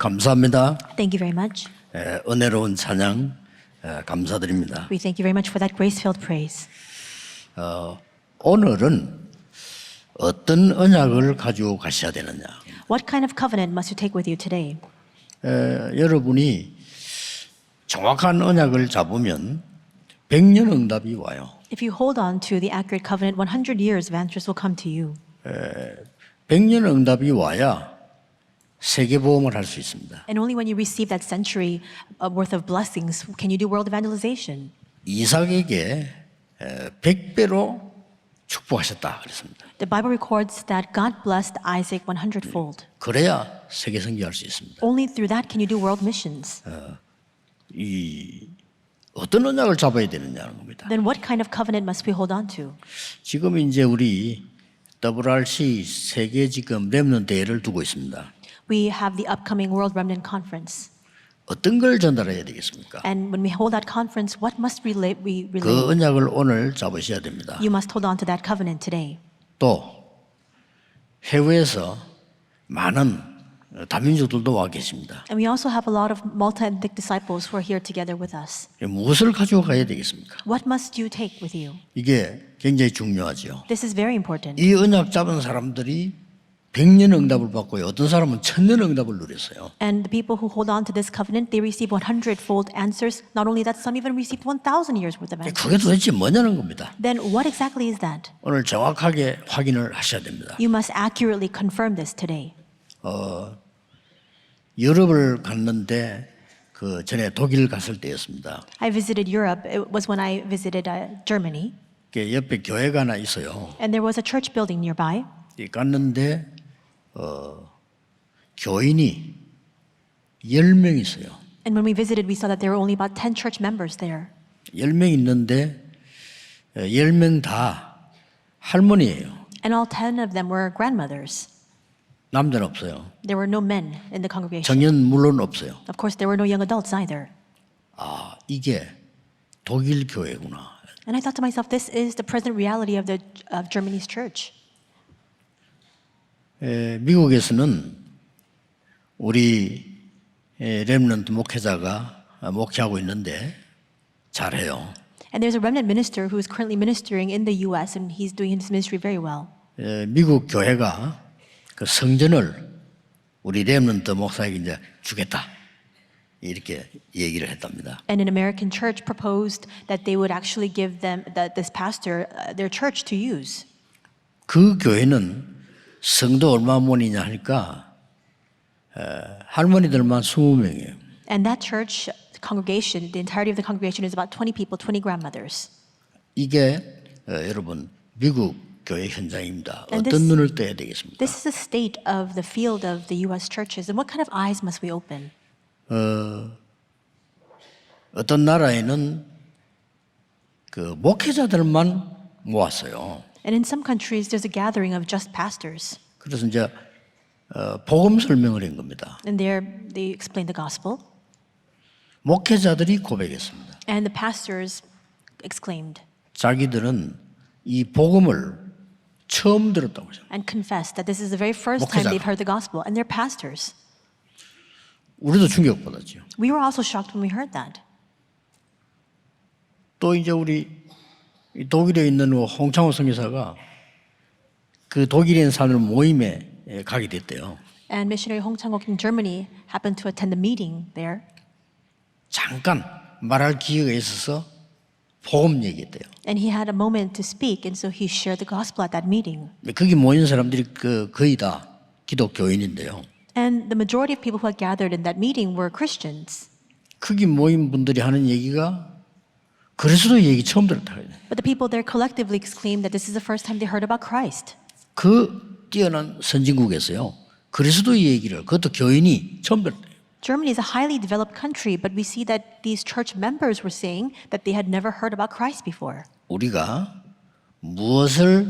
감사합니다. Thank you very much. 은혜로운 찬양 감사드립니다. We thank you very much for that grace-filled praise. 오늘은 어떤 언약을 가지고 가셔야 되느냐? What kind of covenant must you take with you today? 여러분이 정확한 언약을 잡으면 100년 응답이 와요. If you hold on to the accurate covenant, 100 years of answers will come to you. 100년 응답이 와야 세계보험을 할 수 있습니다. And only when you receive that century worth of blessings can you do world evangelization. 이삭에게 100배로 축복하셨다 그랬습니다. The Bible records that God blessed Isaac 100-fold. 그래야 세계 선교할 수 있습니다. Only through that can you do world missions. 이 어떤 언약을 잡아야 되느냐는 겁니다. Then what kind of covenant must we hold on to? 지금 이제 우리 WRC 세계 지금 렘넌트 대회를 두고 있습니다. We have the upcoming World Remnant Conference. 어떤 걸 전달해야 되겠습니까? And when we hold that conference, what must we relay? 그 언약을 오늘 잡으셔야 됩니다. You must hold on to that covenant today. 또 해외에서 많은 다민족들도 와 계십니다. And we also have a lot of multi-ethnic disciples who are here together with us. 무엇을 가지고 가야 되겠습니까? What must you take with you? 이게 굉장히 중요하죠. This is very important. 이 언약 잡은 사람들이 100년 응답을 받고요. 어떤 사람은 1000년 응답을 누렸어요. And the people who hold on to this covenant, they receive 100-fold answers. Not only that, some even received 1,000 years worth of 그게 answers. 도대체 뭐냐는 겁니다. Then what exactly is that? 오늘 정확하게 확인을 하셔야 됩니다. You must accurately confirm this today. 유럽을 갔는데 그 전에 독일 갔을 때였습니다. I visited Europe. It was when I visited Germany. 그 옆에 교회가 하나 있어요. And there was a church building nearby. 갔는데 교인이 10명 있어요. And when we visited, we saw that there were only about 10 church members there. 10명 있는데 10명 다 할머니예요. And all 10 of them were grandmothers. 남자는 없어요. There were no men in the congregation. 청년 물론 없어요. Of course, there were no young adults either. 아, 이게 독일 교회구나. And I thought to myself, this is the present reality of Germany's church. 미국에서는 우리 렘넌트 목회자가 목회하고 있는데 잘해요. And there's a remnant minister who is currently ministering in the U.S. and he's doing his ministry very well. 미국 교회가 그 성전을 우리 렘넌트 목사에게 이제 주겠다 이렇게 얘기를 했답니다. And an American church proposed that they would actually give them this pastor their church to use. 그 교회는 성도 얼마 모이냐 하니까 할머니들만 20명이에요. And that church congregation, the entirety of the congregation is about 20 people, 20 grandmothers. 이게 여러분 미국 교회 현장입니다. And 어떤 눈을 떠야 되겠습니까? This is the state of the field of the U.S. churches. And what kind of eyes must we open? 어떤 나라에는 그 목회자들만 모았어요. And in some countries, there's a gathering of just pastors. 그래서 이제 복음 설명을 한 겁니다. And there they explain the gospel. 목회자들이 고백했습니다. And the pastors exclaimed 자기들은 이 복음을 처음 들었다고 하죠. and confessed that this is the very first time 목회자가. they've heard the gospel. And they're pastors. 우리도 충격받았죠. We were also shocked when we heard that. 또 이제 우리 독일에 있는 홍창호 선교사가 그 독일에 있는 사람들 모임에 가게 됐대요. And missionary Hong Chang-ok in Germany happened to attend the meeting there. 잠깐 말할 기회가 있어서 복음 얘기했대요. And he had a moment to speak, and so he shared the gospel at that meeting. 거기 모인 사람들이 거의 다 기독교인인데요. And the majority of people who had gathered in that meeting were Christians. 거기 모인 분들이 하는 얘기가 그리스도 얘기 처음 들었다 그래요. But the people there collectively exclaimed that this is the first time they heard about Christ. 그 뛰어난 선진국에서요. 그리스도 얘기를 그것도 교인이 처음 들었다. Germany is a highly developed country, but we see that these church members were saying that they had never heard about Christ before. 우리가 무엇을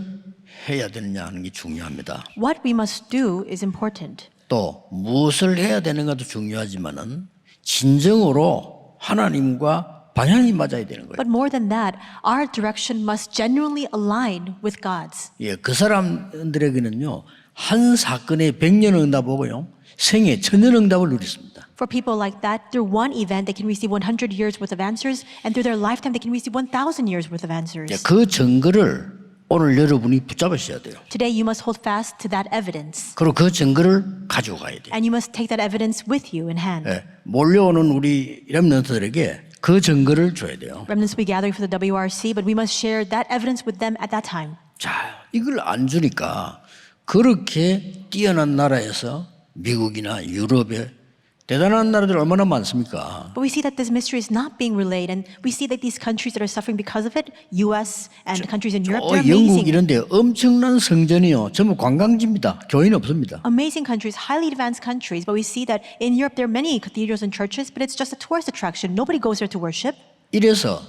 해야 되느냐 하는 게 중요합니다. What we must do is important. 또 무엇을 해야 되는가도 중요하지만은 진정으로 하나님과 방향이 맞아야 되는 거예요. But more than that, our direction must genuinely align with God's. 예, 그 사람들에게는요 한 사건에 100년 응답하고요. 생애 1000년 응답을 누렸습니다. For people like that, through one event, they can receive 100 years worth of answers, and through their lifetime, they can receive 1,000 years worth of answers. 그 증거를 오늘 여러분이 붙잡으셔야 돼요. Today, you must hold fast to that evidence, 그리고 그 증거를 가지고 가야 돼요. and you must take that evidence with you in hand. 몰려오는 우리 렘넌트들에게 그 증거를 줘야 돼요. Remnants will be gathering for the WRC, but we must share that evidence with them at that time. 자, 이걸 안 주니까 그렇게 뛰어난 나라에서 미국이나 유럽에 대단한 나라들 얼마나 많습니까? But we see that this mystery is not being relayed, and we see that these countries that are suffering because of it, U.S. and countries in Europe, they're 영국 amazing. 이런데 엄청난 성전이요. 전부 관광지입니다. 교회는 없습니다. Amazing countries, highly advanced countries, but we see that in Europe there are many cathedrals and churches, but it's just a tourist attraction. Nobody goes there to worship. 이래서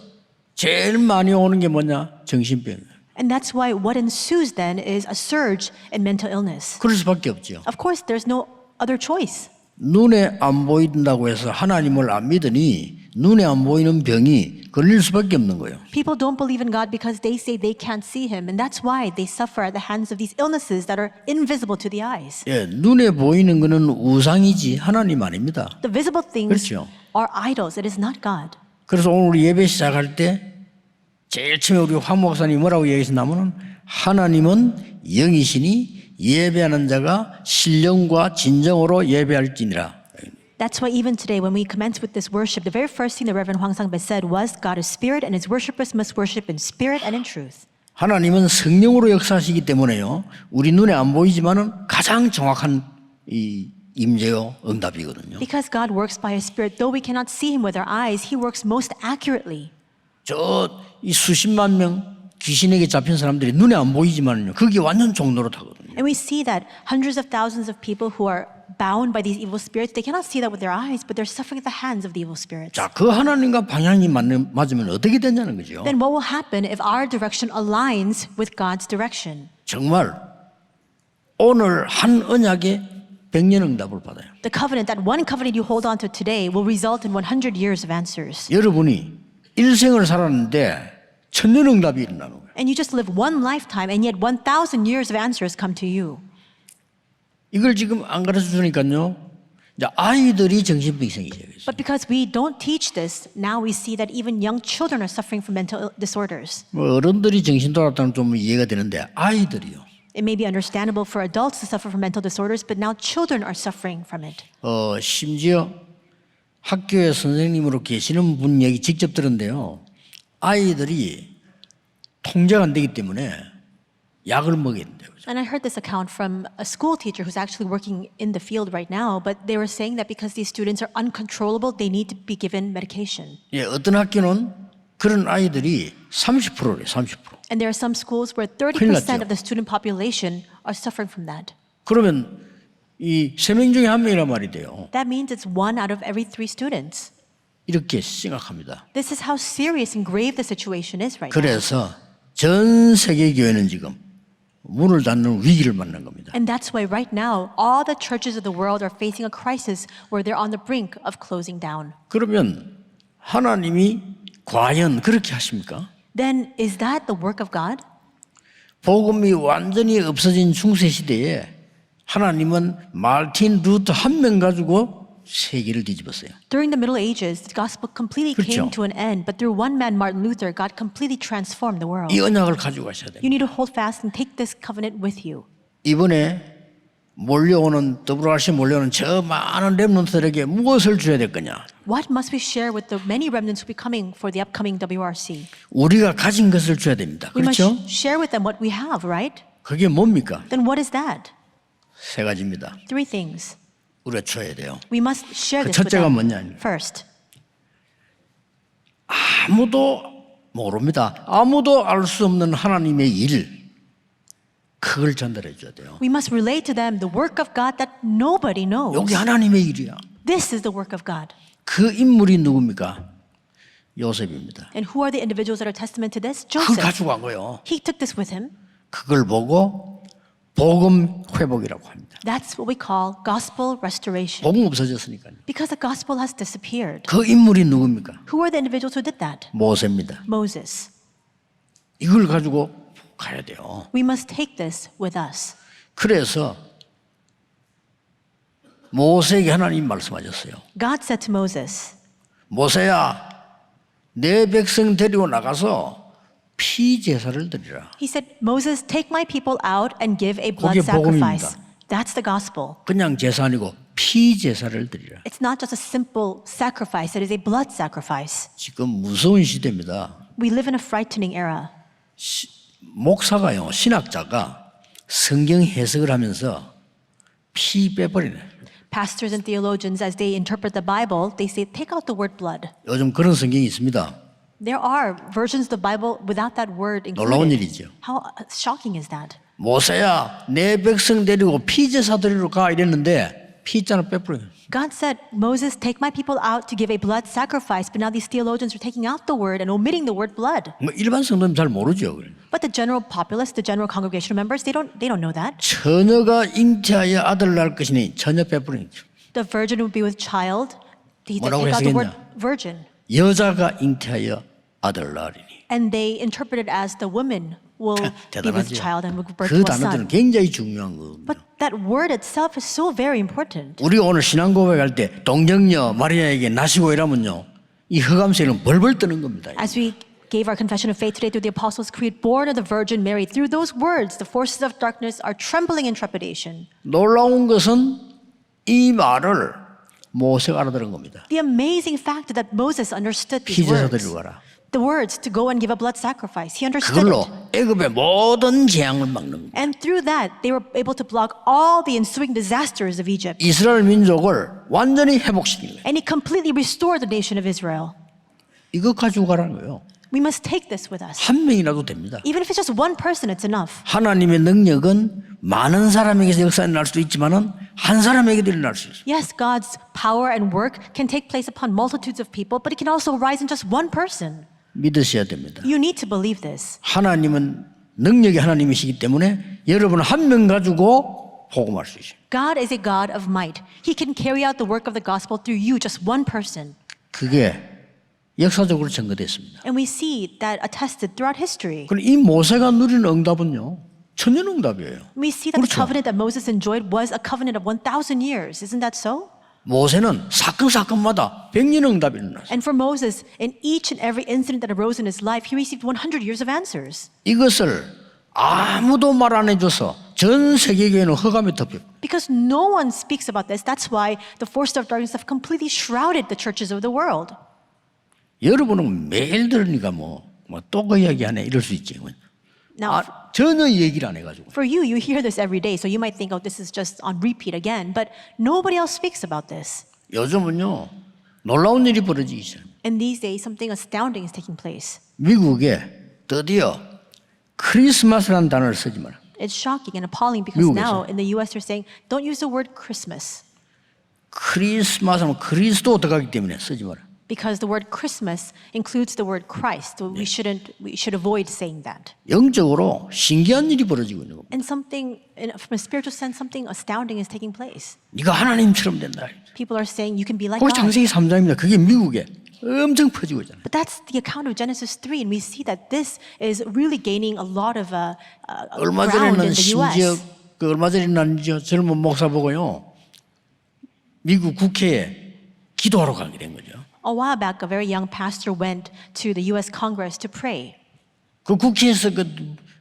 제일 많이 오는 게 뭐냐? 정신병. And that's why what ensues then is a surge in mental illness. 그럴 수밖에 없죠. Of course, there's no other choice. 눈에 안 보인다고 해서 하나님을 안 믿으니 눈에 안 보이는 병이 걸릴 수밖에 없는 거예요. People don't believe in God because they say they can't see Him, and that's why they suffer at the hands of these illnesses that are invisible to the eyes. 눈에 보이는 거는 우상이지 하나님 아닙니다. The visible things 그렇죠. are idols. It is not God. 그래서 오늘 우리 예배 시작할 때 제일 처음에 우리 황 목사님이 뭐라고 얘기했냐면은 하나님은 영이시니 예배하는 자가 신령과 진정으로 예배할지니라. That's why even today, when we commence with this worship, the very first thing the Reverend Hwang Sang-bae said was, God is spirit, and His worshipers must worship in spirit and in truth. 하나님은 성령으로 역사하시기 때문에요. 우리 눈에 안 보이지만은 가장 정확한 이 임재요 응답이거든요. Because God works by His Spirit, though we cannot see Him with our eyes, He works most accurately. 이 수십만 명 귀신에게 잡힌 사람들이 눈에 안 보이지만요. 그게 완전 종노릇하거든요. And we see that hundreds of thousands of people who are bound by these evil spirits, they cannot see that with their eyes, but they're suffering at the hands of the evil spirits. 자, 그 하나님과 방향이 맞으면 어떻게 되냐는 거죠. Then what will happen if our direction aligns with God's direction? 정말 오늘 한 언약에 100년 응답을 받아요. The covenant, that one covenant you hold on to today, will result in 100 years of answers. 여러분이 일생을 살았는데 1000년 응답이 일어나는 거예요. And you just live one lifetime, and yet 1,000 years of answers come to you. 이걸 지금 안 가르쳐 주니까요. 이제 아이들이 정신병이 생기죠. But because we don't teach this, now we see that even young children are suffering from mental disorders. 뭐 어른들이 정신 돌아왔다는 좀 이해가 되는데 아이들이요. It may be understandable for adults to suffer from mental disorders, but now children are suffering from it. 심지어 학교에 선생님으로 계시는 분 얘기 직접 들었는데요. 아이들이 통제가 안 되기 때문에 약을 먹여야 된대요. And I heard this account from a school teacher who's actually working in the field right now, but they were saying that because these students are uncontrollable, they need to be given medication. 예, 어떤 학교는 그런 아이들이 30%래요, 30%. And there are some schools where 큰일 30% 났죠. of the student population are suffering from that. 그러면 이 3명 중에 1명이란 말이 돼요. That means it's 1 out of every 3 students. 이렇게 심각합니다. This is how serious and grave the situation is right now. 그래서 전 세계 교회는 지금 문을 닫는 위기를 맞는 겁니다. And that's why right now, all the churches of the world are facing a crisis where they're on the brink of closing down. 그러면 하나님이 과연 그렇게 하십니까? Then is that the work of God? 복음이 완전히 없어진 중세 시대에 하나님은 마틴 루터 한 명 가지고 세계를 뒤집었어요. During the Middle Ages, the gospel completely 그렇죠. came to an end, but through one man, Martin Luther, God completely transformed the world. 이 언약을 가지고 가셔야 돼요. You need to hold fast and take this covenant with you. 이번에 몰려오는 WRC 몰려오는 저 많은 렘넌트들에게 무엇을 줘야 될 거냐? What must we share with the many remnants who will be coming for the upcoming WRC? 우리가 가진 것을 줘야 됩니다. We must 그렇죠? share with them what we have, right? 그게 뭡니까? Then what is that? 3가지입니다. 3 things. 우리가 줘야 돼요. We must share 그 this with 첫째가 them. 뭐냐? First, 아무도 모릅니다. 아무도 알 수 없는 하나님의 일, 그걸 전달해 줘야 돼요. we must relate to them the work of God that nobody knows. 여기 하나님의 일이야. This is the work of God. 그 인물이 누굽니까? 요셉입니다. And who are the individuals that are testament to this? 그걸 Joseph. 가지고 간 거예요. He took this with him. 그걸 보고 복음 회복이라고 합니다. That's what we call gospel restoration. 복음 없어졌으니까요. Because the gospel has disappeared. 그 인물이 누굽니까? Who are the individuals who did that? 모세입니다. Moses. 이걸 가지고 가야 돼요. We must take this with us. 그래서 모세에게 하나님 말씀하셨어요. God said to Moses, 모세야, 내 백성 데리고 나가서 피 제사를 드리라. he said, Moses, take my people out and give a blood 그게 복음입니다. sacrifice. That's the gospel. 그냥 제사 아니고 피 제사를 드리라. It's not just a simple sacrifice, it is a blood sacrifice. 지금 무서운 시대입니다. We live in a frightening era. 목사가요, 신학자가 성경 해석을 하면서 피 빼버리네. Pastors and theologians, as they interpret the Bible, they say, take out the word blood. 요즘 그런 성경이 있습니다. There are versions of the Bible without that word 놀라운 included. 일이죠. How shocking is that? 모세야, 내 백성 데리고 피 제사 드리러 가 이랬는데 피자는 빼버려요. God said, Moses, take my people out to give a blood sacrifice, but now these theologians are taking out the word and omitting the word blood. 뭐 일반 성도는 잘 모르죠. But the general populace, the general congregational members, they don't know that. 처녀가 잉태하여 아들 낳을 것이니 처녀 빼버리죠. The virgin would be with child. He said, 뭐라고 take out the word 해석했냐? virgin. 여자가 잉태하여 아들 낳으리니. And they interpret it as the woman will be with 대단하죠. child and will give birth 그 to a 단어들은 son. 굉장히 중요한 거거든요. But that word itself is so very important. 우리 오늘 신앙 고백할 때 동정녀 마리아에게 나시고 이러면요, 이 흑암세는 벌벌 뜨는 겁니다. As we gave our confession of faith today through the Apostles' Creed, born of the Virgin Mary, through those words, the forces of darkness are trembling in trepidation. 놀라운 것은 이 말을 모세가 알아들은 겁니다. The amazing fact is that Moses understood these 피제사 words. 드리고 가라. The words to go and give a blood sacrifice. He understood 그걸로 it. 애굽의 모든 재앙을 막는 겁니다. And through that, they were able to block all the ensuing disasters of Egypt. 이스라엘 민족을 완전히 회복시키는 거예요. And he completely restored the nation of Israel. 이거 가지고 가라는 거예요. We must take this with us. 한 명이라도 됩니다. Even if it's just one person, it's enough. 하나님의 능력은 많은 사람에게서 역사에 날 수도 있지만은 한 사람에게도 일어날 수 있어요. Yes, God's power and work can take place upon multitudes of people, but it can also rise in just one person. 믿으셔야 됩니다. You need to believe this. 하나님은 능력의 하나님이시기 때문에 여러분 한 명 가지고 복음할 수 있어요. God is a God of might. He can carry out the work of the gospel through you, just one person. 그게 역사적으로 증거됐습니다. And we see that attested throughout history. 그럼 이 모세가 누리는 응답은요, 천년응답이에요. We see that the 그렇죠. covenant that Moses enjoyed was a covenant of 1,000 years. Isn't that so? 모세는 사건마다 100년 응답이 일어났어요. And for Moses, in each and every incident that arose in his life, he received 100 years of answers. 이것을 아무도 말 안 해줘서 전 세계교회는 흑암에 덮여. Because no one speaks about this, that's why the forces of darkness have completely shrouded the churches of the world. 여러분은 매일 들으니까 또 그 이야기 하네 이럴 수 있지. Now, 전혀 얘기를 안 해가지고. for you, you hear this every day, so you might think, oh, this is just on repeat again, but nobody else speaks about this. 요즘은요, 놀라운 일이 벌어지기 시작합니다. And these days, something astounding is taking place. 미국에 드디어 크리스마스라는 단어를 쓰지 마라. It's shocking and appalling because 미국에서. now in the US, they're saying, don't use the word Christmas. 크리스마스는 그리스도 들어가기 때문에 쓰지 마라. Because the word Christmas includes the word Christ. So we should avoid saying that. 영적으로 신기한 일이 벌어지고 있는 겁니다. And something, from a spiritual sense, something astounding is taking place. 네가 하나님처럼 된다. People are saying you can be like 그게 God. 창세기 3장입니다. 그게 미국에 엄청 퍼지고 있잖아요. But that's the account of Genesis 3, and we see that this is really gaining a lot of 얼마 ground 전에는 in the 심지어 US. 얼마 전에는 젊은 목사 보고요, 미국 국회에 기도하러 가게 된 거죠. A while back, a very young pastor went to the US Congress to pray, 그 국회에서 그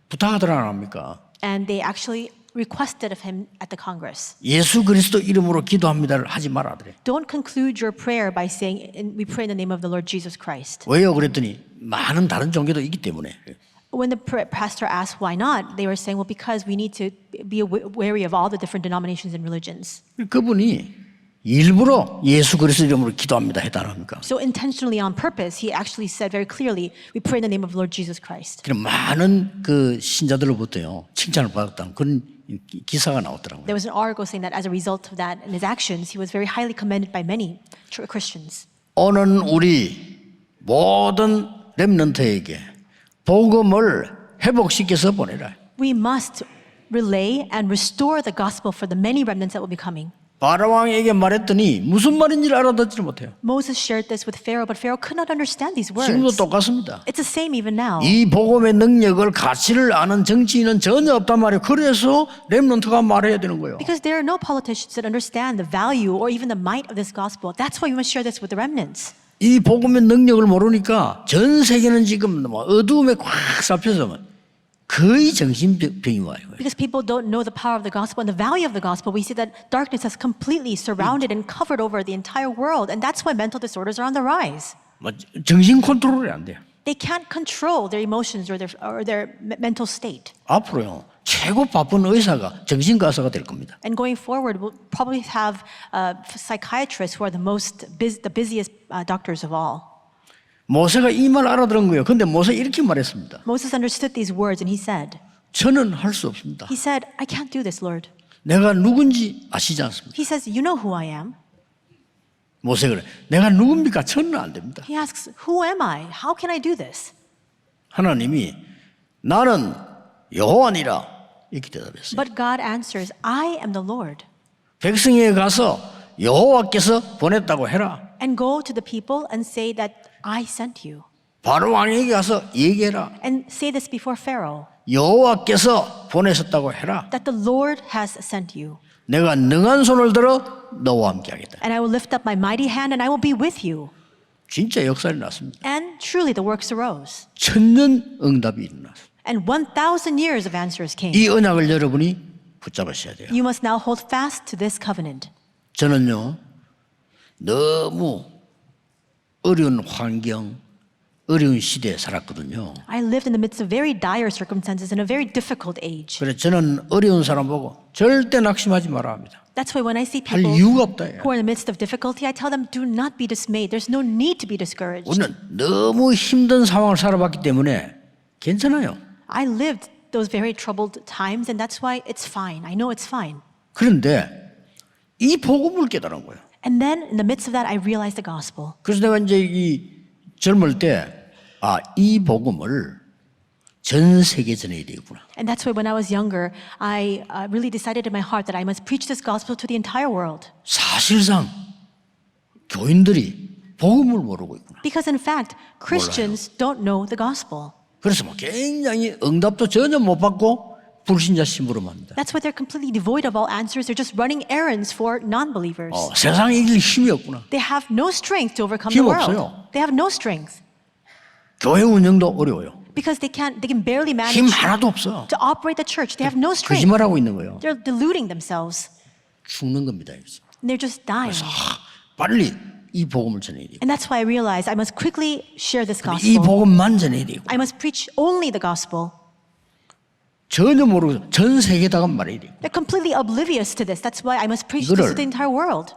부탁하더라 안 합니까? and they actually requested of him at the Congress. 예수 그리스도 이름으로 기도합니다를 하지 말아더래. Don't conclude your prayer by saying, we pray in the name of the Lord Jesus Christ. 왜요? 그랬더니 많은 다른 종교도 있기 때문에. When the pastor asked why not, they were saying, well, because we need to be wary of all the different denominations and religions. 그분이 일부러 예수 그리스도 이름으로 기도합니다 했다 안 합니까? So intentionally, on purpose, he actually said very clearly, we pray in the name of the Lord Jesus Christ. 그럼 많은 그 신자들로부터요 칭찬을 받았다는 그런 기사가 나왔더라고요. There was an article saying that as a result of that and his actions, he was very highly commended by many Christians. 오는 우리 모든 렘넌트에게 복음을 회복시켜서 보내라. We must relay and restore the gospel for the many remnants that will be coming. 바로왕에게 말했더니 무슨 말인지를 알아듣지 못해요. Moses shared this with Pharaoh, but Pharaoh could not understand these 지금도 words. 똑같습니다. It's the same even now. 이 복음의 능력을 가치를 아는 정치인은 전혀 없단 말이에요. 그래서 렘넌트가 말해야 되는 거예요. Because there are no politicians that understand the value or even the might of this gospel. That's why we must share this with the remnants. 이 복음의 능력을 모르니까 전 세계는 지금 어두움에 꽉 잡혀서 거의 정신병이 와요. Because people don't know the power of the gospel and the value of the gospel, we see that darkness has completely surrounded and covered over the entire world. And that's why mental disorders are on the rise. 정신 컨트롤이 안 돼요. They can't control their emotions or their mental state. 앞으로요 최고 바쁜 의사가 정신과 의사가 될 겁니다. And going forward, we'll probably have psychiatrists who are the busiest doctors of all. 모세가 이 말 알아들은 거예요. 근데 모세 이렇게 말했습니다. Moses understood these words and he said, 저는 할 수 없습니다. he said, I can't do this, Lord. 내가 누군지 아시지 않습니다. He says, you know who I am. 모세가 그래. 내가 누굽니까? 저는 안 됩니다. He asks, who am I? How can I do this? 하나님이 나는 여호와니라 이렇게 대답했어요. But God answers, I am the Lord. 백성에게 가서 여호와께서 보냈다고 해라. And go to the people and say that I sent you. 바로 왕에게 가서 얘기해라. And say this before Pharaoh, 여호와께서 보내셨다고 해라. that the Lord has sent you. 내가 능한 손을 들어 너와 함께하겠다. And I will lift up my mighty hand and I will be with you. 진짜 역사가 났습니다. And truly the works arose. 천년 응답이 일어났어요. And 1,000 years of answers came. 이 언약을 여러분이 붙잡으셔야 돼요. You must now hold fast to this covenant. 저는요 너무 어려운 환경, 어려운 시대에 살았거든요. I lived in the midst of very dire circumstances in a very difficult age. 그래서 저는 어려운 사람 보고 절대 낙심하지 마라 합니다. That's why when I see 할 people 이유가 없다. who are in the midst of difficulty, I tell them, do not be dismayed. There's no need to be discouraged. 우리는 너무 힘든 상황을 살아봤기 때문에 괜찮아요. I lived those very troubled times, and that's why it's fine. I know it's fine. 그런데 이 복음을 깨달은 거예요. And then in the midst of that, I realized the gospel. 그래서 내가 이제 이 젊을 때 이 복음을 전 세계 전해야 되겠구나. And that's why when I was younger, I really decided in my heart that I must preach this gospel to the entire world. 사실상 교인들이 복음을 모르고 있구나. Because in fact, Christians don't know the gospel. 그래서 굉장히 응답도 전혀 못 받고 불신자 심부름 합니다. That's why they're completely devoid of all answers. They're just running errands for non-believers. 세상 이길 힘이 없구나. They have no strength to overcome the 힘 world. 없어요. They have no strength 교회 운영도 어려워요. because they can barely manage 힘 하나도 없어. to operate the church. They have no strength. 거짓말하고 있는 거예요. They're deluding themselves. 죽는 겁니다. 그래서 And they're just dying. 빨리 이 복음을 전해야 돼요. And that's why I realized I must quickly share this 이 gospel. 복음만 전해야 되고 I must preach only the gospel. 전혀 모르고 전 세계다가 말해야 돼요. They're completely oblivious to this. That's why I must preach this to the entire world.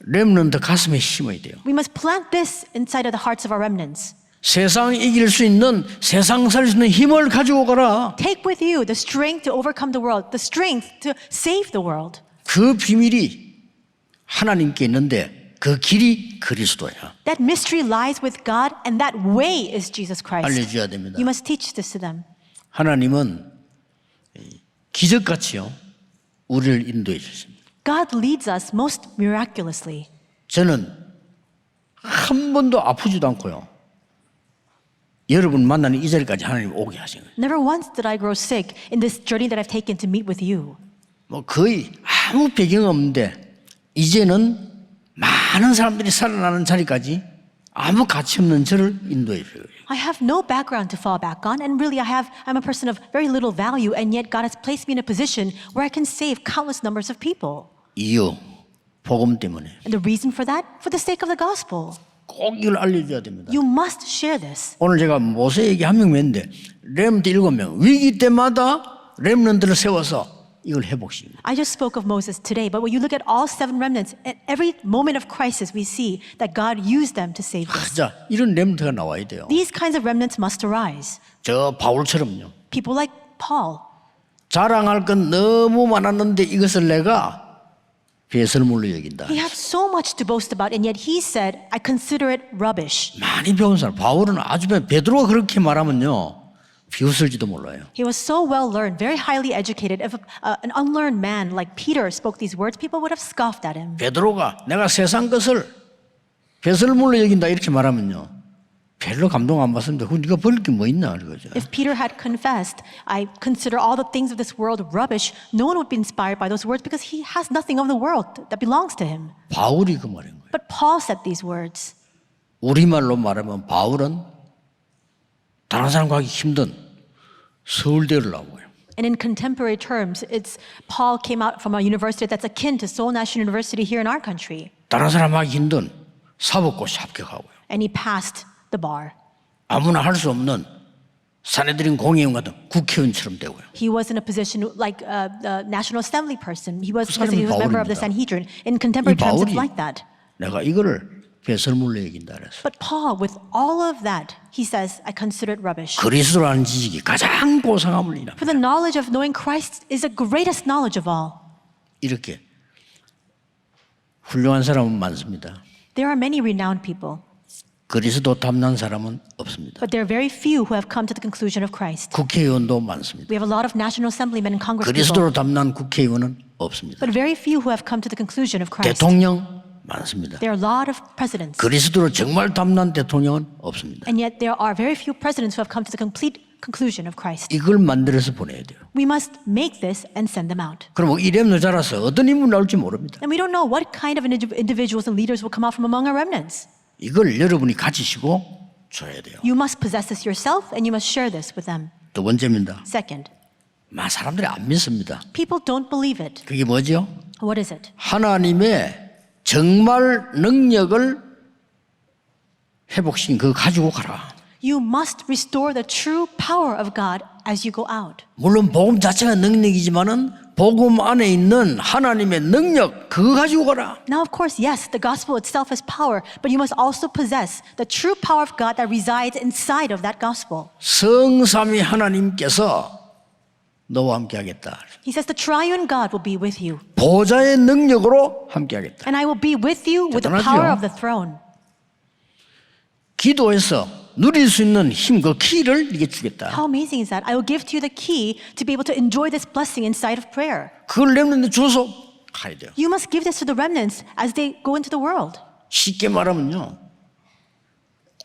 렘넌트 가슴에 심어야 돼요. We must plant this inside of the hearts of our remnants. 세상 이길 수 있는 세상 살 수 있는 힘을 가지고 가라. Take with you the strength to overcome the world, the strength to save the world. 그 비밀이 하나님께 있는데 그 길이 그리스도야. That mystery lies with God, and that way is Jesus Christ. 알려줘야 됩니다. You must teach this to them. 하나님은 기적같이요 우리를 인도해 주십니다. God leads us most miraculously. 저는 한 번도 아프지도 않고요. 여러분 만나는 이 자리까지 하나님 오게 하신 거예요. Never once did I grow sick in this journey that I've taken to meet with you. 뭐 거의 아무 배경 없는데 이제는 많은 사람들이 살아나는 자리까지 아무 가치 없는 저를 인도해 줘요. I have no background to fall back on, and really I'm a person of very little value, and yet God has placed me in a position where I can save countless numbers of people. 이유 복음 때문에 And the reason for that? For the sake of the gospel. 꼭 이걸 알려줘야 됩니다. You must share this. 오늘 제가 모세에게 한 명 맺는데 렘넌트 7명 위기 때마다 렘넌트를 세워서 이걸 회복시킵니다. I just spoke of Moses today, but when you look at all 7 remnants, at every moment of crisis, we see that God used them to save us. 자, 이런 렘넌트가 나와야 돼요. These kinds of remnants must arise. 저 바울처럼요. People like Paul. 자랑할 건 너무 많았는데 이것을 내가 배설물로 여긴다. He had so much to boast about, and yet he said, I consider it rubbish. 많이 배운 사람. 바울은 아주 베드로가 그렇게 말하면요. 비웃을지도 몰라요. He was so well learned, very highly educated. If an unlearned man like Peter spoke these words, people would have scoffed at him. 베드로가 내가 세상 것을 배설물로 여긴다 이렇게 말하면요. 별로 감동 안 받습니다. 그 네가 버릴 게 뭐 있나 그거죠. If Peter had confessed, I consider all the things of this world rubbish, no one would be inspired by those words because he has nothing of the world that belongs to him. 바울이 그 말인 거예요. But Paul said these words. 우리말로 말하면 바울은 다른 사람 가기 힘든 서울대를 나오고요. And in contemporary terms, it's Paul came out from a university that's akin to Seoul National University here in our country. 다른 사람 하기 힘든 사법고시 합격하고요. And he passed the bar. 아무나 할 수 없는 사내들인 공의원 같은 국회의원처럼 되고요. He was in a position like a National Assembly person. He was 그 because he was a member of the 바울입니다. Sanhedrin. In contemporary 이 terms, 바울이 it's like that. 내가 이거를 배설물로 여긴다 그랬어. But Paul, with all of that, he says, I consider it rubbish. 그리스도라는 지식이 가장 고상함을 이라. For the knowledge of knowing Christ is the greatest knowledge of all. 이렇게 훌륭한 사람은 많습니다. There are many renowned people, 그리스도 탐난 사람은 없습니다. but there are very few who have come to the conclusion of Christ. 국회의원도 많습니다. We have a lot of National Assemblymen and congresspeople, 그리스도로 탐난 국회의원은 없습니다. but very few who have come to the conclusion of Christ. 대통령 많습니다. There are a lot of presidents, 그리스도로 정말 탐난 대통령은 없습니다. and yet there are very few presidents who have come to the complete conclusion of Christ. 이걸 만들어서 보내야 돼요. We must make this and send them out. 그럼 이 렘너 자라서 어떤 인물 나올지 모릅니다. And we don't know what kind of individuals and leaders will come out from among our remnants. 이걸 여러분이 가지시고 줘야 돼요. You must possess this yourself, and you must share this with them. 두 번째입니다. Second, 사람들이 안 믿습니다. people don't believe it. 그게 뭐죠? What is it? 하나님의 정말 능력을 회복시킨 그거 가지고 가라. You must restore the true power of God as you go out. 물론 복음 자체가 능력이지만은 복음 안에 있는 하나님의 능력 그거 가지고 가라. Now, of course, yes, the gospel itself is power, but you must also possess the true power of God that resides inside of that gospel. 성삼위 하나님께서 너와 함께 하겠다. He says the triune God will be with you, 보좌의 능력으로 함께 하겠다. and I will be with you with the 대단하죠? power of the throne. 기도해서 누릴 수 있는 힘, 그 키를 네게 주겠다. How amazing is that? I will give to you the key to be able to enjoy this blessing inside of prayer. 그걸 렘넌트 줘서 가야 돼요. You must give this to the remnants as they go into the world. 쉽게 말하면요.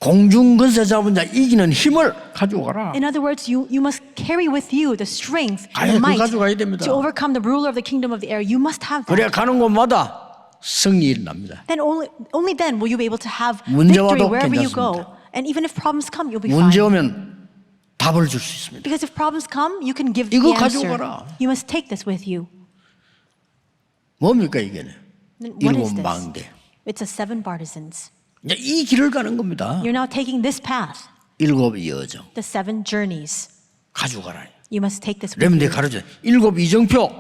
공중 권세 잡은 자 이기는 힘을 가지고 가라. In other words, you must carry with you the strength 아예 and the 그걸 might 가져가야 됩니다. to overcome the ruler of the kingdom of the air. You must have that. 그래야 가는 곳마다 승리 일어납니다. Then only then will you be able to have 문제 victory 와도 wherever you 괜찮습니다. go. And even if problems come, you'll be 문제 fine. 오면 답을 줄 수 있습니다. Because if problems come, you can give 이거 the answer. 가지고 가라. You must take this with you. 뭡니까 이게? Then what is 일곱 this? 망대. It's a seven partisans. 이제 이 길을 가는 겁니다. You're now taking this path, 일곱 여정 the seven journeys. 가지고 가라. You must take this with 렘넌트 you. 가르쳐. 일곱 이정표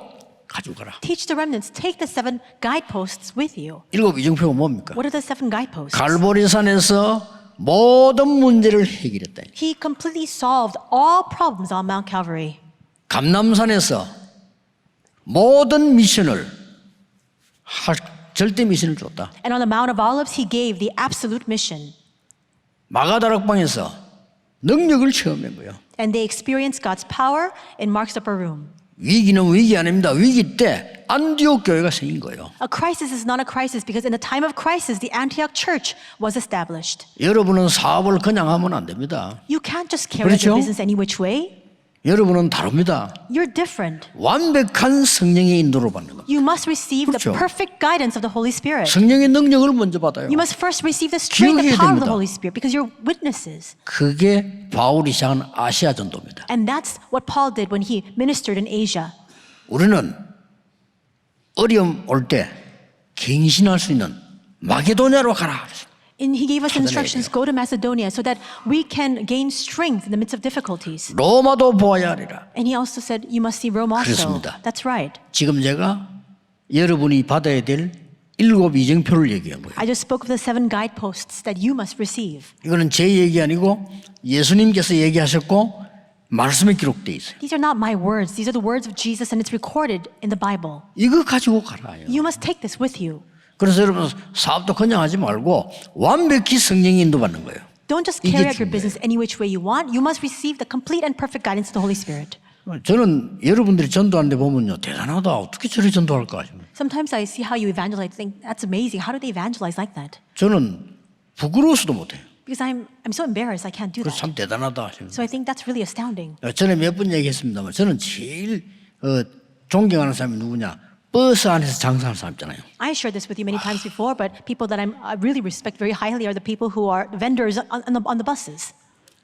가지고 가라. Teach the remnants. Take the seven guideposts with you. 일곱 이정표가 뭡니까? What are the seven guideposts? 갈보리산에서 모든 문제를 해결했다. He completely solved all problems on Mount Calvary. 감남산에서 모든 미션을 절대 미션을 줬다. And on the Mount of Olives, he gave the absolute mission. 마가다락방에서 능력을 체험한 거예요. And they experienced God's power in Mark's upper room. 위기는 위기 아닙니다. 위기 때 안디옥 교회가 생긴 거예요. A crisis is not a crisis because in the time of crisis, the Antioch church was established. 여러분은 사업을 그냥 하면 안 됩니다. You can't just carry out your 그렇죠? business any which way. 여러분은 다릅니다. You're different. 완벽한 성령의 인도를 받는 겁니다. You must receive the 그렇죠. perfect guidance of the Holy Spirit. 성령의 능력을 먼저 받아요. You must first receive the strength and 기억해야 power of the 됩니다. Holy Spirit because you're witnesses. 그게 바울이 시작한 아시아 전도입니다. And that's what Paul did when he ministered in Asia. 우리는 어려움 올 때 갱신할 수 있는 마게도냐로 가라. And he gave us 찾아내야 instructions, go to Macedonia so that we can gain strength in the midst of difficulties. 로마도 보아야 하리라. And he also said, you must see Rome also. 그렇습니다. That's right. 지금 제가 여러분이 받아야 될 일곱 이정표를 얘기한 거예요. I just spoke of the seven guideposts that you must receive. 이거는 제 얘기 아니고 예수님께서 얘기하셨고 말씀에 기록되어 있어요. These are not my words. These are the words of Jesus and it's recorded in the Bible. 이거 가지고 가라요. You must take this with you. 그래서 여러분 사업도 그냥 하지 말고 완벽히 성령의 인도받는 거예요. Don't just 이게 carry out your 중요해요. business any which way you want. You must receive the complete and perfect guidance of the Holy Spirit. 저는 여러분들이 전도하는데 보면요, 대단하다. 어떻게 저렇게 전도할까 싶어요. Sometimes I see how you evangelize. I think that's amazing. How do they evangelize like that? 저는 부끄러워서도 못해요. Because I'm so embarrassed. I can't do 그래서 that. 참 대단하다 싶어요. So I think that's really astounding. 전에 몇 번 얘기했습니다만 저는 제일 존경하는 사람이 누구냐? 버스 안에서 장사하는 사람 있잖아요. I shared this with you many times before, but people that I really respect very highly are the people who are vendors on the buses.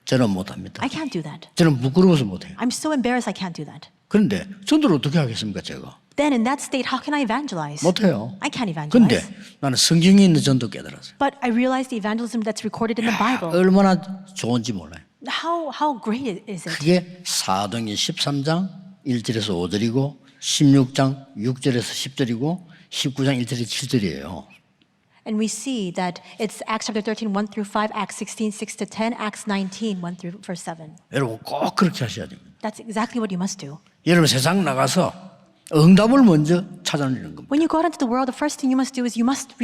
저는 못합니다. I can't do that. 저는 부끄러워서 못해요. I'm so embarrassed. I can't do that. 그런데 전도를 어떻게 하겠습니까, 제가? Then in that state, how can I evangelize? 못해요. I can't 근데 evangelize. 나는 성경에 있는 전도 깨달았어요. But I realized the evangelism that's recorded in the Bible. 얼마나 좋은지 몰라요. How great is it? 그게 사도행전 13장 1절에서 5절이고 16장 6절에서 10절이고 19장 1절에서 7절이에요. And we see that it's Acts chapter 13, 1 through 5, Acts 16, 6 to 10, Acts 19, 1 through verse 7. 여러분 꼭 그렇게 하셔야 됩니다. That's exactly what you must do. 여러분 세상 나가서 응답을 먼저 찾아내는 겁니다. When you go out into the world, the first thing you must do is you must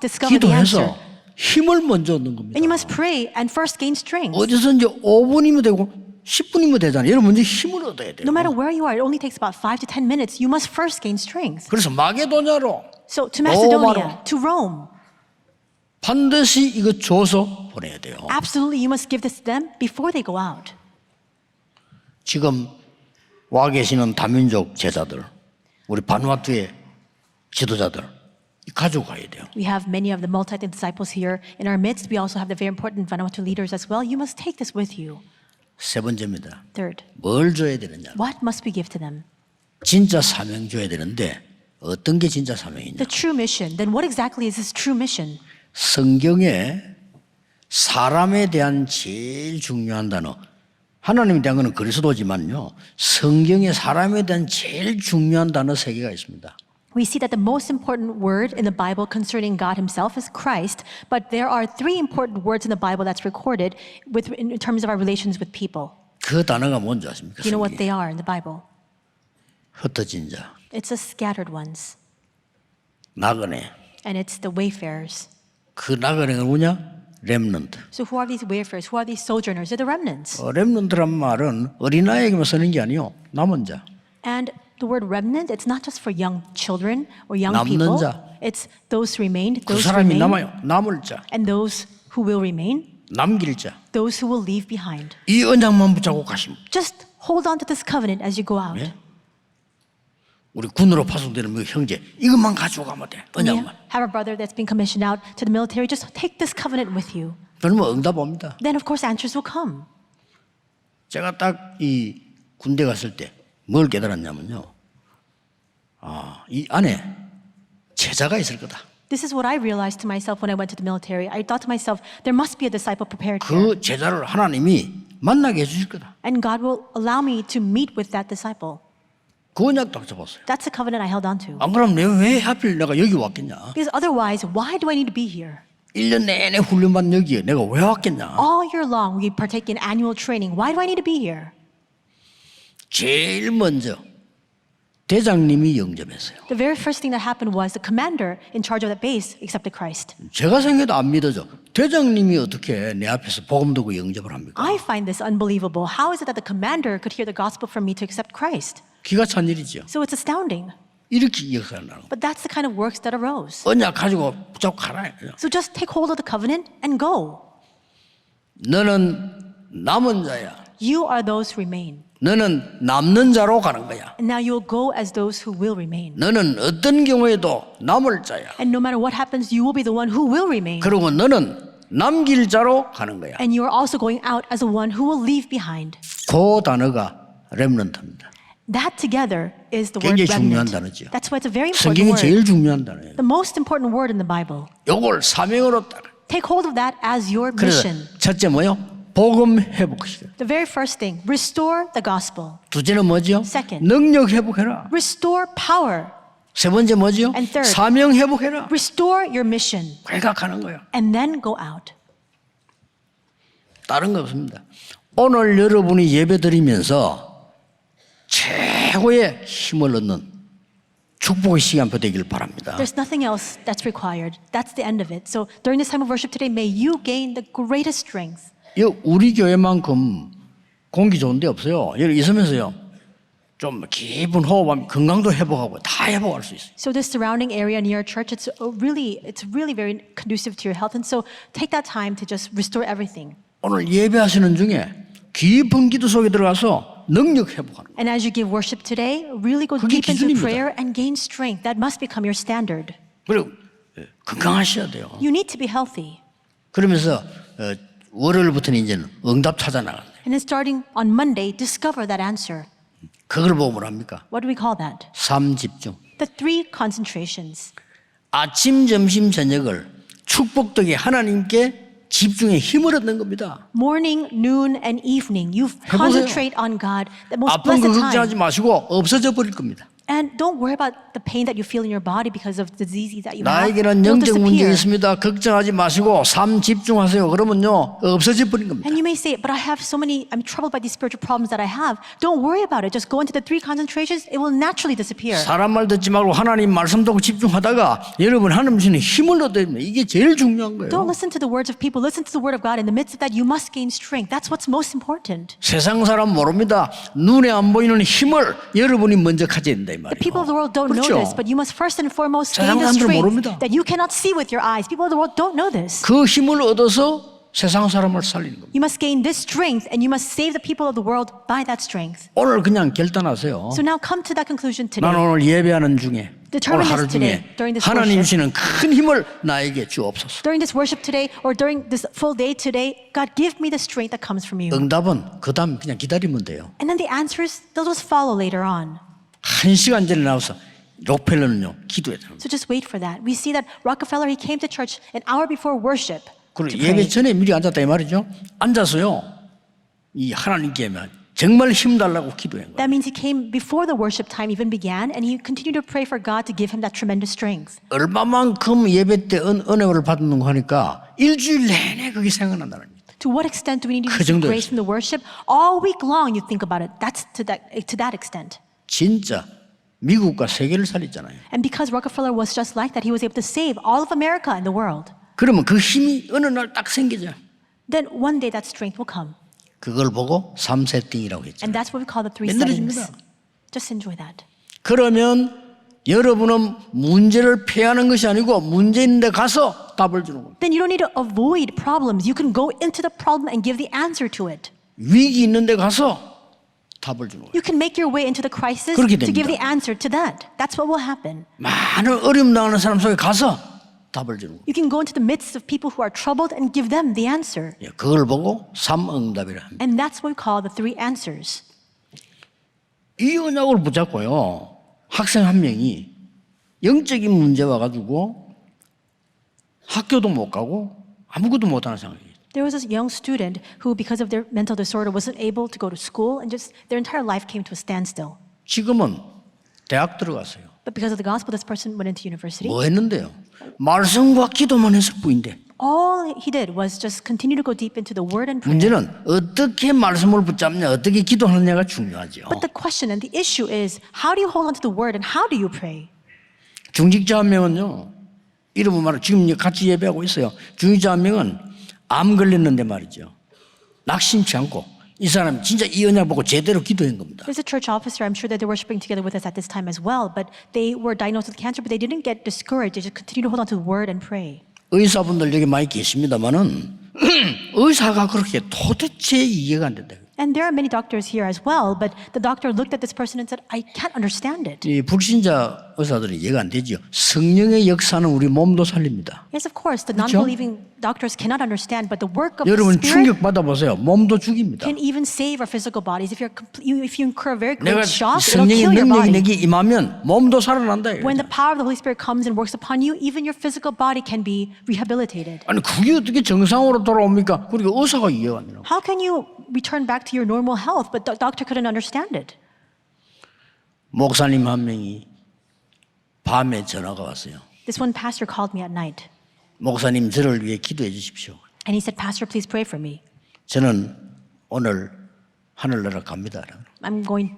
discover the answer. 기도해서 힘을 먼저 얻는 겁니다. And you must pray and first gain strength. 어디서든지 5분이면 되고 10분이면 되잖아요. 여러분 먼저 힘을 얻어야 돼요. No matter where you are, it only takes about 5 to 10 minutes. You must first gain strength. 그래서 마게도냐로 So to Macedonia, 로마로. to Rome, 반드시 이거 줘서 보내야 돼요. absolutely you must give this to them before they go out. 지금 와 계시는 다민족 제자들, 우리 바누아투의 지도자들 가져가야 돼요. We have many of the multi-ethnic disciples here in our midst. We also have the very important Vanuatu leaders as well. You must take this with you. 세 번째입니다. Third, 뭘 줘야 되느냐? what must we give to them? 진짜 사명 줘야 되는데 어떤 게 진짜 사명이냐? The true mission. Then what exactly is this true mission? 성경에 사람에 대한 제일 중요한 단어, 하나님에 대한 것은 그리스도지만요, 성경에 사람에 대한 제일 중요한 단어 세 개가 있습니다. We see that the most important word in the Bible concerning God himself is Christ, but there are three important words in the Bible that's recorded in terms of our relations with people. 그 단어가 뭔지 아십니까? Do you know what 성경에? they are in the Bible? 흩어진 자, It's the scattered ones, 나그네. and it's the wayfarers. 그 나그네가 누구냐? 렘넌트. So who are these wayfarers? Who are these sojourners? They're the remnants. 렘넌트란 말은 어린아이에게만 쓰는 게 아니요, 남은 자. And the word remnant, it's not just for young children or young 남는 people. 자. It's those who remained, 그 those who 사람이 remain, 남아요. 남을 자, and those who will remain, 남길 자. those who will leave behind. 이 언약만 붙잡고 가시면 Just hold on to this covenant as you go out. 예? 우리 군으로 파송되는 그 형제 이것만 가지고 가면 돼. We 언약만. have a brother that's been commissioned out to the military. Just take this covenant with you. 그러면 응답 옵니다. Then, of course, answers will come. 제가 딱 이 군대 갔을 때 뭘 깨달았냐면요. 이 안에 제자가 있을 거다. This is what I realized to myself when I went to the military. I thought to myself, there must be a disciple prepared here. 그 제자를 하나님이 만나게 해주실 거다. And God will allow me to meet with that disciple. 그 언약 딱 잡았어요. That's the covenant I held on to. 안 그러면 왜 하필 내가 여기 왔겠냐. Because otherwise, why do I need to be here? 1년 내내 훈련받는 여기에 내가 왜 왔겠냐. All year long, we partake in annual training. Why do I need to be here? 제일 먼저 대장님이 영접했어요. The very first thing that happened was the commander in charge of that base accepted Christ. 제가 생각해도 안 믿어져. 대장님이 어떻게 내 앞에서 복음 듣고 영접을 합니까? I find this unbelievable. How is it that the commander could hear the gospel from me to accept Christ? 기가 찬 일이죠. So it's astounding. 이렇게 역사가 나는 거예요. But that's the kind of works that arose. 언약 가지고 붙잡고 가라. So just take hold of the covenant and go. 너는 남은 자야. You are those who remain. 너는 남는 자로 가는 거야. And now you'll go as those who will remain. 너는 어떤 경우에도 남을 자야. And no matter what happens, you will be the one who will remain. 그리고 너는 남길 자로 가는 거야. And you are also going out as the one who will leave behind. 그 단어가 렘넌트입니다. That together is the word 굉장히 중요한 remnant. 단어죠. That's why it's a very important 성경이 word. 제일 중요한 단어예요. The most important word in the Bible. 요걸 사명으로 따라. Take hold of that as your 그래서 mission. 첫째 뭐요? 복음 회복시켜. The very first thing, restore the gospel. 두째는 뭐죠? Second. 능력 회복해라. Restore power. 세 번째 뭐죠? And third. 사명 회복해라. Restore your mission. 회각하는 거야. And then go out. 다른 거 없습니다. 오늘 여러분이 예배 드리면서 최고의 힘을 얻는 축복의 시간표 되길 바랍니다. There's nothing else that's required. That's the end of it. So during this time of worship today, may you gain the greatest strength. 우리 교회만큼 공기 좋은 데 없어요. 여기 있으면서요. 좀 깊은 호흡하면 건강도 회복하고 다 회복할 수 있어요. So the surrounding area near our church, it's really very conducive to your health. And so take that time to just restore everything. 오늘 예배하시는 중에 깊은 기도 속에 들어가서 능력 회복하는 거예요. And as you give worship today, really go 그게 deep into 기준입니다. prayer and gain strength. That must become your standard. 그리고 건강하셔야 돼요. You need to be healthy. 그러면서 월요일부터는 이제는 응답 찾아 나가요. And then starting on Monday, discover that answer. 그걸 보고 뭐랍니까? What do we call that? 삶 집중. The 3 concentrations. 아침, 점심, 저녁을 축복 덕에 하나님께 집중의 힘을 얻는 겁니다. Morning, noon, and evening. You 해보세요. concentrate on God. The most 아픈 거 blessed 걱정하지 time. 마시고 없어져 버릴 겁니다. And don't worry about the pain that you feel in your body because of the disease that you have. 나에게는 It'll 영적 문제 disappear. 있습니다. 걱정하지 마시고 삶 집중하세요. 그러면요 없어져 버린 겁니다. And you may say, but I have so many, I'm troubled by these spiritual problems that I have. Don't worry about it. Just go into the 3 concentrations. It will naturally disappear. 사람 말 듣지 말고 하나님 말씀 듣고 집중하다가 여러분 하나님 주시는 힘을 얻어야 됩니다. 이게 제일 중요한 Don't 거예요. listen to the words of people. Listen to the word of God. In the midst of that, you must gain strength. That's what's most important. 세상 사람 모릅니다. 눈에 안 보이는 힘을 여러분이 먼저 가져야 된다 이 The people of the 말이에요. world don't know 그렇죠? this, but you must first and foremost 세상 gain the 사람들은 strength 모릅니다. that you cannot see with your eyes. People of the world don't know this. 그 힘을 얻어서 세상 사람을 살리는 겁니다. You must gain this strength and you must save the people of the world by that strength. 오늘 그냥 결단하세요. So now come to that conclusion today. 나는 오늘 예배하는 중에 오늘 Determine 하루 this today, 중에 during this 하나님 worship. 주시는 큰 힘을 나에게 주옵소서. During this worship today or during this full day today, God give me the strength that comes from you. 응답은 그 다음 그냥 기다리면 돼요. And then the answers, they'll just follow later on. 1시간 전에 나와서 록펠러는요 기도해야 돼요. So just wait for that. We see that Rockefeller, he came to church an hour before worship 그리고 to 예배 pray. 전에 미리 앉았다 이 말이죠. 앉아서요 이 하나님께 정말 힘 달라고 기도한 거예요. That means he came before the worship time even began and he continued to pray for God to give him that tremendous strength. 얼마만큼 예배 때 은혜를 받는 거 하니까 일주일 내내 그게 생각난다는 거예요. To what extent do we need to 그 receive 정도였어요. grace from the worship? All week long you think about it. That's to that extent. 진짜 미국과 세계를 살렸잖아요. And because Rockefeller was just like that, he was able to save all of America and the world. 그러면 그 힘이 어느 날 딱 생기죠. Then one day that strength will come. 그걸 보고 3세팅이라고 했죠. And that's what we call the 3 맨날입니다. settings. Just enjoy that. 그러면 여러분은 문제를 피하는 것이 아니고 문제 있는 데 가서 답을 주는 겁니다. Then you don't need to avoid problems. You can go into the problem and give the answer to it. 위기 있는 데 가서 답을 주는 거예요. You can make your way into the crisis 그렇게 to give 됩니다. the answer to that. That's what will happen. 많은 어려움 당하는 사람 속에 가서 답을 주는 거예요. You can go into the midst of people who are troubled and give them the answer. 예, 그걸 보고 삼응답이라 합니다. And that's what we call the 3 answers. 이 언약을 붙잡고요. 학생 한 명이 영적인 문제 와가지고 학교도 못 가고 아무것도 못하는 상황이에요. There was this young student who, because of their mental disorder, wasn't able to go to school and just their entire life came to a standstill. 지금은 대학 들어갔어요. But because of the gospel, this person went into university. 뭐 했는데요? 말씀과 기도만 했을 뿐인데 All he did was just continue to go deep into the word and prayer. 문제는 어떻게 말씀을 붙잡냐 어떻게 기도하느냐가 중요하죠. But the question and the issue is, how do you hold on to the word and how do you pray? 중직자 한 명은요. 이름은 말로 지금 같이 예배하고 있어요. 중직자 한 명은 암 걸렸는데 말이죠. 낙심치 않고 이 사람 진짜 이 언약 보고 제대로 기도한 겁니다. There's a church officer, I'm sure that they're worshiping together with us at this time as well, but they were diagnosed with cancer, but they didn't get discouraged. They just continued to hold on to the word and pray. 의사분들 여기 많이 계십니다만은 의사가 그렇게 도대체 이해가 안 된다. And there are many doctors here as well, but the doctor looked at this person and said, I can't understand it. 이 불신자 의사들은 이해가 안 되죠. 성령의 역사는 우리 몸도 살립니다. Yes, of course, the 그렇죠? non-believing doctors cannot understand, but the work of the 여러분 Spirit 충격 받아보세요. 몸도 죽입니다. can even save our physical bodies. If you incur a very 내가 great shock, it'll 성령의 kill your 능력이 body. 내게 임하면 몸도 살아난다. When the power of the Holy Spirit comes and works upon you, even your physical body can be rehabilitated. 아니 그게 어떻게 정상으로 돌아옵니까? 그리고 의사가 이해가 안 되나? How can you return back to your normal health, but the doctor couldn't understand it? 목사님 한 명이 밤에 전화가 왔어요. This one pastor called me at night, 목사님 저를 위해 기도해 주십시오. and he said, Pastor, please pray for me. 저는 오늘 하늘나라 갑니다. I'm going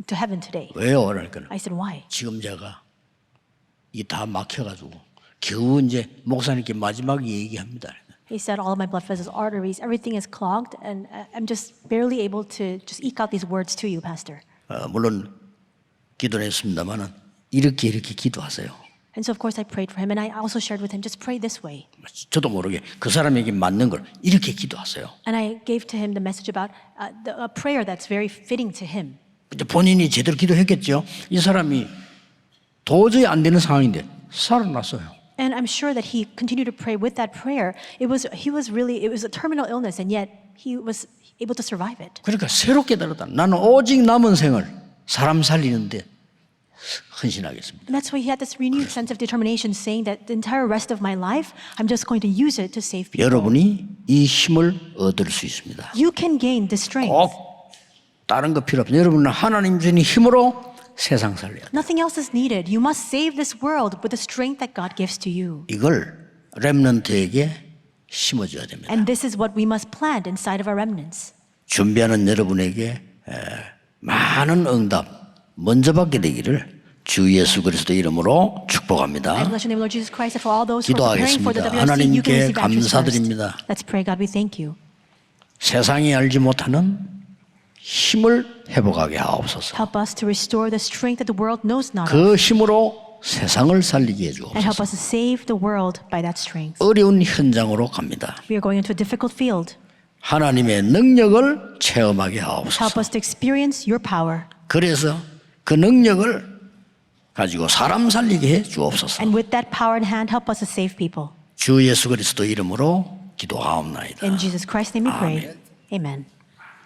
to heaven today. 왜요? 그러니까 I said, why? 지금 제가 이게 다 막혀가지고 겨우 이제 목사님께 마지막에 얘기합니다. He said, all of my blood vessels, arteries, everything is clogged, and I'm just barely able to just eke out these words to you, Pastor. 물론 기도를 했습니다만은 이렇게 기도하세요. And so, of course, I prayed for him, and I also shared with him, just pray this way. 저도 모르게 그 사람에게 맞는 걸 이렇게 기도하세요. And I gave to him the message about a prayer that's very fitting to him. 이제 본인이 제대로 기도했겠죠. 이 사람이 도저히 안 되는 상황인데 살아났어요. And I'm sure that he continued to pray with that prayer. It was a terminal illness, and yet he was able to survive it. 그러니까 새로 깨달았다. 나는 오직 남은 생을 사람 살리는데 헌신하겠습니다. And that's why he had this renewed sense of determination, saying that the entire rest of my life, I'm just going to use it to save people. 여러분이 이 힘을 얻을 수 있습니다. You can gain this strength. 꼭 다른 거 필요 없어요. 여러분은 하나님 주신 힘으로 세상 살려야 돼요. Nothing else is needed. You must save this world with the strength that God gives to you. 이걸 렘넌트에게 심어줘야 됩니다. And this is what we must plant inside of our remnants. 준비하는 여러분에게 많은 응답 먼저 받게 되기를 주 예수 그리스도 이름으로 I 축복합니다. bless your name, Lord Jesus Christ, and for all those who are preparing for the 기도하겠습니다. WRC, you can receive 하나님께 answers first. 감사드립니다. Let's pray, God, we thank you. 세상이 알지 못하는 힘을 회복하게 하옵소서. Help us to restore the strength that the world knows not of, 그 힘으로 세상을 살리게 and help 해주옵소서. us to save the world by that strength. 어려운 현장으로 갑니다. We are going into a difficult field. 하나님의 능력을 체험하게 Help 하옵소서. us to experience your power. 그래서 그 능력을 가지고 사람 살리게 해 주옵소서. And with that power in hand, help us to save people. 주 예수 그리스도 이름으로 기도하옵나이다. In Jesus Christ's name we pray. Amen.